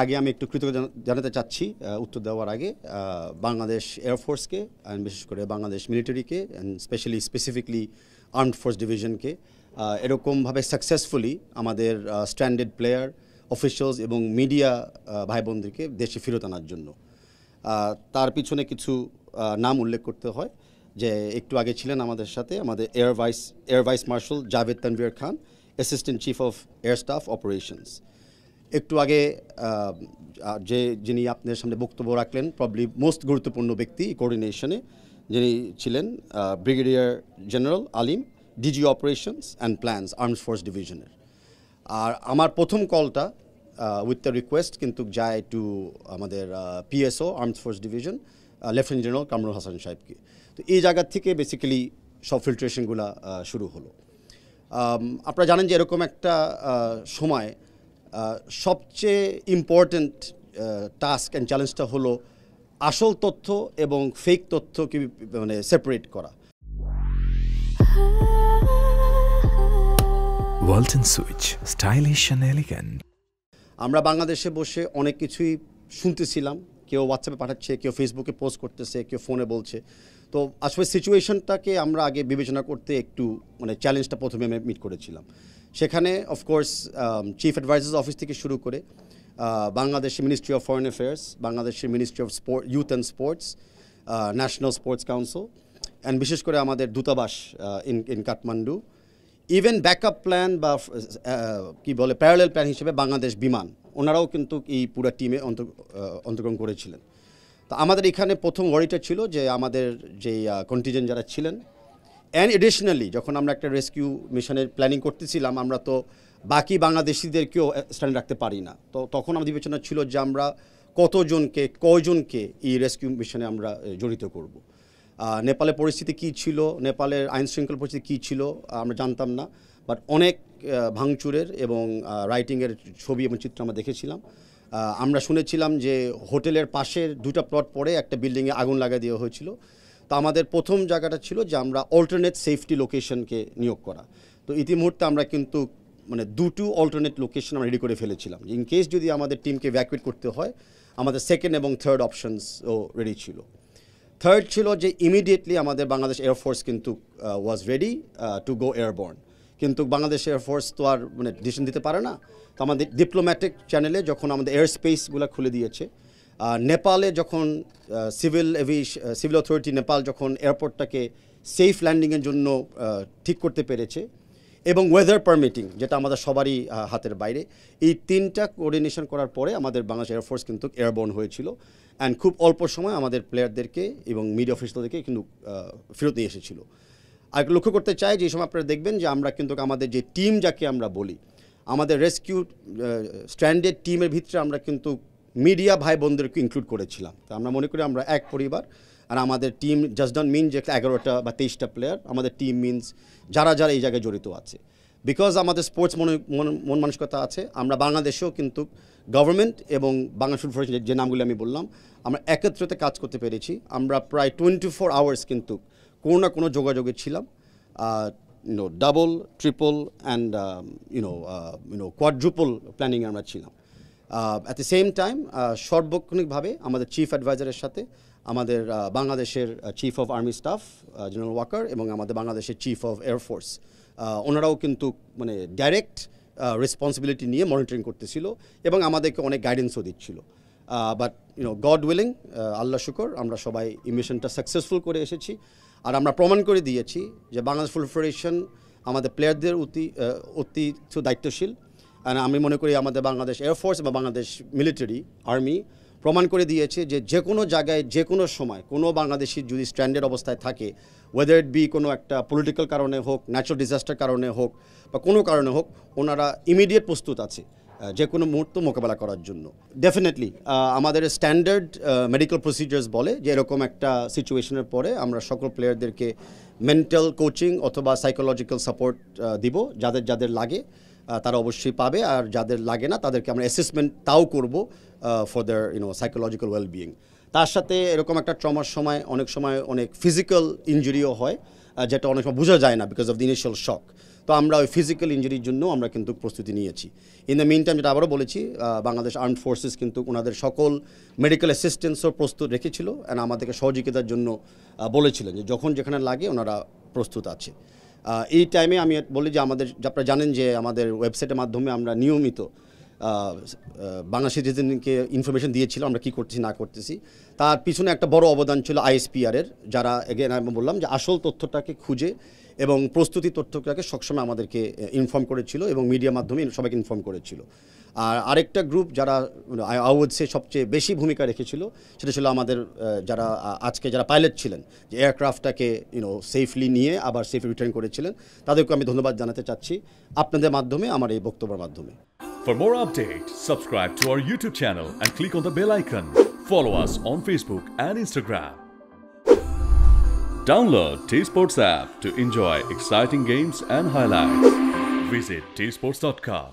আগে আমি একটু কৃতজ্ঞতা জানাতে চাচ্ছি উত্তর দেওয়ার আগে বাংলাদেশ এয়ারফোর্সকে অ্যান্ড বিশেষ করে বাংলাদেশ মিলিটারিকে অ্যান্ড স্পেশালি আর্মড ফোর্স ডিভিশনকে এরকমভাবে সাকসেসফুলি আমাদের স্ট্যান্ডার্ড প্লেয়ার অফিসিয়ালস এবং মিডিয়া ভাই বোনদেরকে দেশে ফেরত আনার জন্য। তার পিছনে কিছু নাম উল্লেখ করতে হয় যে একটু আগে ছিলেন আমাদের সাথে আমাদের air vice marshal Javed Tanvir Khan, assistant chief of air staff operations. একটু আগে যিনি আপনাদের সামনে বক্তব্য রাখলেন প্রবলি মোস্ট গুরুত্বপূর্ণ ব্যক্তি কোঅর্ডিনেশনে যিনি ছিলেন brigadier general Alim, DG operations and plans armed force ডিভিশনের। আর আমার প্রথম কলটা উইথ দ্য রিকোয়েস্ট কিন্তু যায় টু আমাদের PSO armed force division lieutenant general Kamrul Hasan সাহেবকে। তো এই জায়গা থেকে বেসিক্যালি সব ফিল্ট্রেশনগুলো শুরু হলো। আপনারা জানেন যে এরকম একটা সময় সবচেয়ে ইম্পর্ট্যান্ট টাস্ক অ্যান্ড চ্যালেঞ্জটা হলো আসল তথ্য এবং ফেক তথ্যকে মানে সেপারেট করা। Walton switch, stylish and elegant. আমরা বাংলাদেশে বসে অনেক কিছুই শুনতেছিলাম, কেউ হোয়াটসঅ্যাপে পাঠাচ্ছে, কেউ ফেসবুকে পোস্ট করতেছে, কেউ ফোনে বলছে। তো আসলে সিচুয়েশনটাকে আমরা আগে বিবেচনা করতে একটু মানে চ্যালেঞ্জটা প্রথমে আমি মিট করেছিলাম। সেখানে অফকোর্স চিফ অ্যাডভাইজার্স অফিস থেকে শুরু করে বাংলাদেশের মিনিস্ট্রি অফ ফরেন অ্যাফেয়ার্স, বাংলাদেশের ministry of youth and sports, national sports council and বিশেষ করে আমাদের দূতাবাস in Kathmandu, even backup plan বা কি বলে প্যারালেল প্ল্যান হিসেবে বাংলাদেশ বিমান, ওনারাও কিন্তু এই পুরো টিমে অংশগ্রহণ করেছিলেন। তো আমাদের এখানে প্রথম ওয়ারিটা ছিল যে আমাদের যে কন্টিজেন্ট যারা ছিলেন অ্যান্ড এডিশনালি যখন আমরা একটা রেস্কিউ মিশনের প্ল্যানিং করতেছিলাম, আমরা তো বাকি বাংলাদেশিদেরকেও স্ট্যান্ড রাখতে পারি না। তো তখন আমাদের বিবেচনা ছিল যে আমরা কয়জনকে এই রেস্কিউ মিশনে আমরা জড়িত করব। নেপালের পরিস্থিতি কী ছিল, নেপালের আইন শৃঙ্খলা পরিস্থিতি কী ছিল আমরা জানতাম না, বাট অনেক ভাঙচুরের এবং রাইটিংয়ের ছবি এবং চিত্র আমরা দেখেছিলাম। আমরা শুনেছিলাম যে হোটেলের পাশের 2টা প্লট পরে একটা বিল্ডিংয়ে আগুন লাগিয়ে দেওয়া হয়েছিল। তো আমাদের প্রথম জায়গাটা ছিল যে আমরা অল্টারনেট সেফটি লোকেশনকে নিয়োগ করা। তো ইতিমুহূর্তে আমরা কিন্তু মানে 2টো অল্টারনেট লোকেশন আমরা রেডি করে ফেলেছিলাম, ইন কেস যদি আমাদের টিমকে ইভ্যাকুয়েট করতে হয় আমাদের সেকেন্ড এবং থার্ড অপশনসও রেডি ছিল। থার্ড ছিল যে ইমিডিয়েটলি আমাদের বাংলাদেশ এয়ারফোর্স কিন্তু was ready to go airborne, কিন্তু বাংলাদেশ এয়ারফোর্স তো আর মানে ডিসিশন দিতে পারে না। তো আমাদের ডিপ্লোম্যাটিক চ্যানেলে যখন আমাদের এয়ার স্পেসগুলো খুলে দিয়েছে, নেপালে যখন সিভিল অথরিটি নেপাল যখন এয়ারপোর্টটাকে সেফ ল্যান্ডিংয়ের জন্য ঠিক করতে পেরেছে এবং ওয়েদার পারমিটিং, যেটা আমাদের সবারই হাতের বাইরে, এই 3টা কোঅর্ডিনেশন করার পরে আমাদের বাংলাদেশ এয়ারফোর্স কিন্তু এয়ারবর্ন হয়েছিল অ্যান্ড খুব অল্প সময় আমাদের প্লেয়ারদেরকে এবং মিডিয়া অফিসারদেরকে কিন্তু ফেরত নিয়ে এসেছিল। আর লক্ষ্য করতে চাই যে এই সময় আপনারা দেখবেন যে আমরা কিন্তু আমাদের যে টিম যাকে আমরা বলি, আমাদের রেস্কিউ স্ট্যান্ডার্ড টিমের ভিতরে আমরা কিন্তু মিডিয়া ভাই বোনদেরকে ইনক্লুড করেছিলাম। তো আমরা মনে করি আমরা এক পরিবার। আর আমাদের টিম জাস্ট ডন্ট মিন যে 11টা বা 23টা প্লেয়ার, আমাদের টিম মিনস যারা এই জায়গায় জড়িত আছে। বিকজ আমাদের স্পোর্টস মন মানসিকতা আছে, আমরা বাংলাদেশেও কিন্তু গভর্নমেন্ট এবং বাংলা ফুটবল ফেডারেশন যে নামগুলি আমি বললাম আমরা একত্রিত কাজ করতে পেরেছি। আমরা প্রায় 24 আওয়ার্স কিন্তু কোনো না কোনো যোগাযোগে ছিলাম, ডাবল ট্রিপল অ্যান্ড কোয়াড্রুপল প্ল্যানিংয়ে আমরা ছিলাম। অ্যাট দ্য সেম টাইম সার্বক্ষণিকভাবে আমাদের চিফ অ্যাডভাইজারের সাথে আমাদের বাংলাদেশের chief of army staff general Waker এবং আমাদের বাংলাদেশের চিফ অফ এয়ারফোর্স ওনারাও কিন্তু মানে ডাইরেক্ট রেসপন্সিবিলিটি নিয়ে মনিটরিং করতেছিল এবং আমাদেরকে অনেক গাইডেন্সও দিচ্ছিল। বাট গড উইলিং, আল্লাহ শুকর, আমরা সবাই এই মিশনটা সাকসেসফুল করে এসেছি। আর আমরা প্রমাণ করে দিয়েছি যে বাংলাদেশ ফুটবল ফেডারেশন আমাদের প্লেয়ারদের অতি দায়িত্বশীল। আর আমি মনে করি আমাদের বাংলাদেশ এয়ারফোর্স বা বাংলাদেশ মিলিটারি আর্মি প্রমাণ করে দিয়েছে যে যে কোনো জায়গায় যে কোনো সময় কোনো বাংলাদেশি যদি স্ট্যান্ডার্ড অবস্থায় থাকে, ওয়েদার ইট বি কোনো একটা পলিটিক্যাল কারণে হোক, ন্যাচারাল ডিজাস্টার কারণে হোক বা কোনো কারণে হোক, ওনারা ইমিডিয়েট প্রস্তুত আছে যে কোনো মুহূর্ত মোকাবেলা করার জন্য। ডেফিনেটলি আমাদের স্ট্যান্ডার্ড মেডিকেল প্রসিজার্স বলে যে এরকম একটা সিচুয়েশনের পরে আমরা সকল প্লেয়ারদেরকে মেন্টাল কোচিং অথবা সাইকোলজিক্যাল সাপোর্ট দিব, যাদের লাগে তারা অবশ্যই পাবে, আর যাদের লাগে না তাদেরকে আমরা অ্যাসেসমেন্ট তাও করব ফর দেয়ার সাইকোলজিক্যাল ওয়েলবিইং। তার সাথে এরকম একটা ট্রমার সময় অনেক সময় অনেক ফিজিক্যাল ইনজুরিও হয়, যেটা অনেক সময় বোঝা যায় না বিকজ অফ দ্য ইনিশিয়াল শক। তো আমরা ওই ফিজিক্যাল ইঞ্জুরির জন্য আমরা কিন্তু প্রস্তুতি নিয়েছি। ইন দ্য মিন টাইম, যেটা আবারও বলেছি, বাংলাদেশ আর্মড ফোর্সেস কিন্তু ওনাদের সকল মেডিকেল অ্যাসিস্ট্যান্সও প্রস্তুত রেখেছিল অ্যান্ড আমাদেরকে সহযোগিতার জন্য বলেছিলেন যে যখন যেখানে লাগে ওনারা প্রস্তুত আছে। এই টাইমে আমি বলি যে আমাদের, আপনারা জানেন যে আমাদের ওয়েবসাইটের মাধ্যমে আমরা নিয়মিত বাংলা সিটিজেনকে ইনফরমেশন দিয়েছিল আমরা কী করতেছি না করতেছি। তার পিছনে একটা বড় অবদান ছিল আইএসপিআরের, যারা এগেন আমি বললাম যে আসল তথ্যটাকে খুঁজে এবং প্রস্তুতি তথ্যটাকে সবসময় আমাদেরকে ইনফর্ম করেছিল এবং মিডিয়ার মাধ্যমে সবাইকে ইনফর্ম করেছিল। আর আরেকটা গ্রুপ যারা আই উড সে সবচেয়ে বেশি ভূমিকা রেখেছিল সেটা ছিল আমাদের যারা আজকে যারা পাইলট ছিলেন, যে এয়ারক্রাফটটাকে সেফলি নিয়ে আবার সেফলি রিটার্ন করেছিলেন, তাদেরকে আমি ধন্যবাদ জানাতে চাচ্ছি আপনাদের মাধ্যমে, আমার এই বক্তব্যের মাধ্যমে। For more updates, subscribe to our YouTube channel and click on the bell icon. Follow us on Facebook and Instagram. Download T-Sports app to enjoy exciting games and highlights. Visit tsports.com.